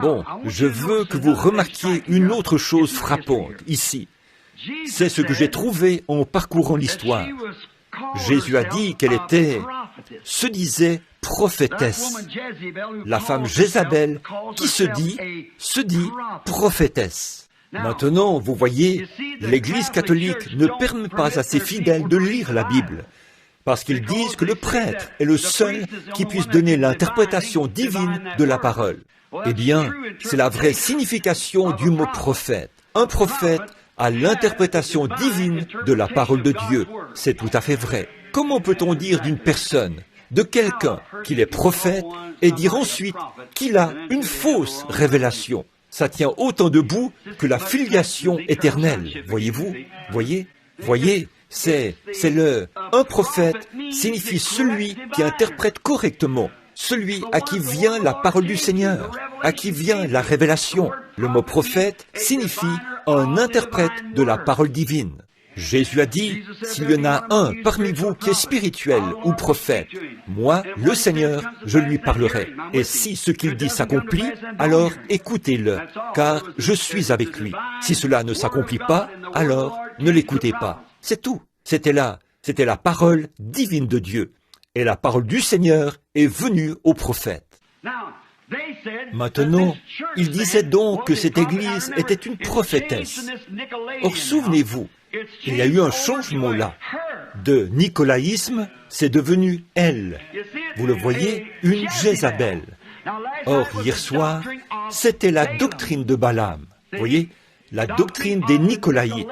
Bon, je veux que vous remarquiez une autre chose frappante ici. C'est ce que j'ai trouvé en parcourant l'histoire. Jésus a dit qu'elle se disait prophétesse. La femme Jézabel qui se dit prophétesse. Maintenant, vous voyez, l'Église catholique ne permet pas à ses fidèles de lire la Bible, parce qu'ils disent que le prêtre est le seul qui puisse donner l'interprétation divine de la parole. Eh bien, c'est la vraie signification du mot prophète. Un prophète a l'interprétation divine de la parole de Dieu. C'est tout à fait vrai. Comment peut-on dire d'une personne, de quelqu'un, qu'il est prophète, et dire ensuite qu'il a une fausse révélation? Ça tient autant debout que la filiation éternelle, voyez-vous? Voyez, un prophète signifie celui qui interprète correctement, celui à qui vient la parole du Seigneur, à qui vient la révélation. Le mot prophète signifie un interprète de la parole divine. Jésus a dit, s'il y en a un parmi vous qui est spirituel ou prophète, moi, le Seigneur, je lui parlerai. Et si ce qu'il dit s'accomplit, alors écoutez-le, car je suis avec lui. Si cela ne s'accomplit pas, alors ne l'écoutez pas. C'est tout. C'était la parole divine de Dieu. Et la parole du Seigneur est venue au prophète. Maintenant, il disait donc que cette Église était une prophétesse. Or, souvenez-vous, il y a eu un changement là. De nicolaïsme, c'est devenu elle. Vous le voyez, une Jézabel. Or, hier soir, c'était la doctrine de Balaam. Vous voyez, la doctrine des Nicolaïtes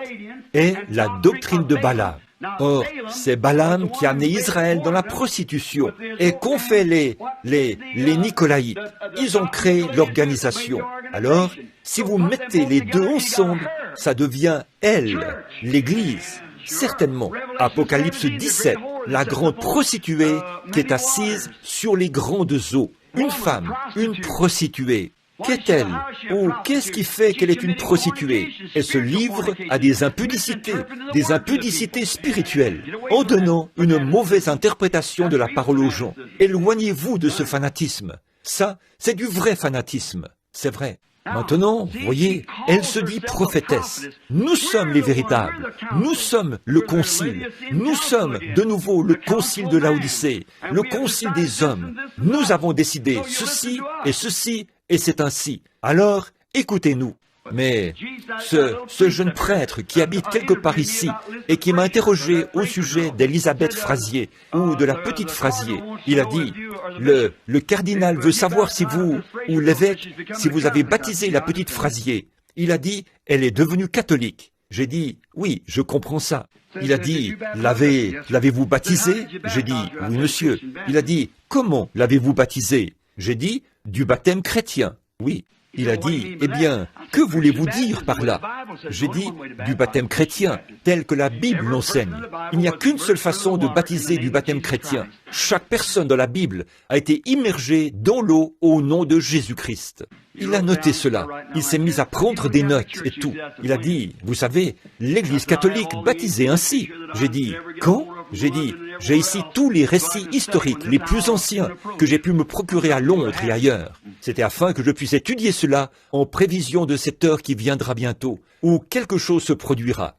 est la doctrine de Balaam. Or, c'est Balaam qui a amené Israël dans la prostitution. Et qu'ont fait les Nicolaïtes? Ils ont créé l'organisation. Alors, si vous mettez les deux ensemble, ça devient elle, l'Église. Certainement. Apocalypse 17, la grande prostituée qui est assise sur les grandes eaux. Une femme, une prostituée. Qu'est-elle? Ou qu'est-ce qui fait qu'elle est une prostituée? Elle se livre à des impudicités spirituelles, en donnant une mauvaise interprétation de la parole aux gens. Éloignez-vous de ce fanatisme. Ça, c'est du vrai fanatisme. C'est vrai. Maintenant, voyez, elle se dit prophétesse. Nous sommes les véritables. Nous sommes le concile. Nous sommes de nouveau le concile de Laodicée, le concile des hommes. Nous avons décidé ceci, et c'est ainsi. Alors, écoutez-nous. Mais ce jeune prêtre qui habite quelque part ici et qui m'a interrogé au sujet d'Élisabeth Frazier ou de la petite Frazier, il a dit, le cardinal veut savoir si vous, ou l'évêque, si vous avez baptisé la petite Frazier. Il a dit, elle est devenue catholique. J'ai dit, oui, je comprends ça. Il a dit, l'avez-vous baptisée? J'ai dit, oui, monsieur. Il a dit, comment l'avez-vous baptisée? J'ai dit, du baptême chrétien. Oui. Il a dit, eh bien, que voulez-vous dire par là? J'ai dit, du baptême chrétien, tel que la Bible l'enseigne. Il n'y a qu'une seule façon de baptiser du baptême chrétien. Chaque personne dans la Bible a été immergée dans l'eau au nom de Jésus-Christ. Il a noté cela. Il s'est mis à prendre des notes et tout. Il a dit, vous savez, l'Église catholique baptisait ainsi. J'ai dit, quand? J'ai dit, j'ai ici tous les récits historiques les plus anciens que j'ai pu me procurer à Londres et ailleurs. C'était afin que je puisse étudier cela en prévision de cette heure qui viendra bientôt, où quelque chose se produira.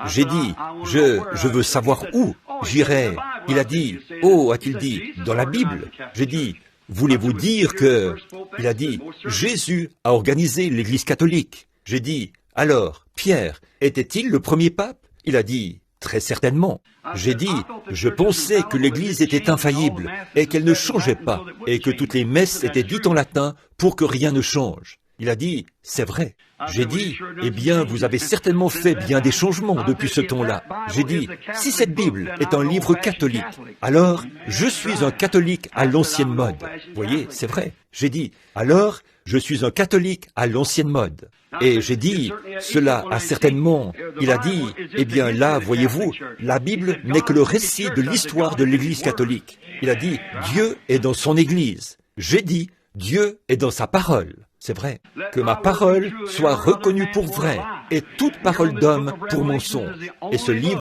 J'ai dit, je veux savoir où j'irai. Il a dit, oh, a-t-il dit, dans la Bible. J'ai dit, voulez-vous dire que... Il a dit, Jésus a organisé l'Église catholique. J'ai dit, alors, Pierre, était-il le premier pape? Il a dit, très certainement. J'ai dit, je pensais que l'Église était infaillible et qu'elle ne changeait pas et que toutes les messes étaient dites en latin pour que rien ne change. Il a dit, c'est vrai. J'ai dit, eh bien, vous avez certainement fait bien des changements depuis ce temps-là. J'ai dit, si cette Bible est un livre catholique, alors je suis un catholique à l'ancienne mode. Vous voyez, c'est vrai. J'ai dit, alors je suis un catholique à l'ancienne mode. Et j'ai dit, cela a certainement... Il a dit, eh bien là, voyez-vous, la Bible n'est que le récit de l'histoire de l'Église catholique. Il a dit, Dieu est dans son Église. J'ai dit, Dieu est dans sa parole. C'est vrai. Que ma parole soit reconnue pour vraie et toute parole d'homme pour mensonge. Et ce livre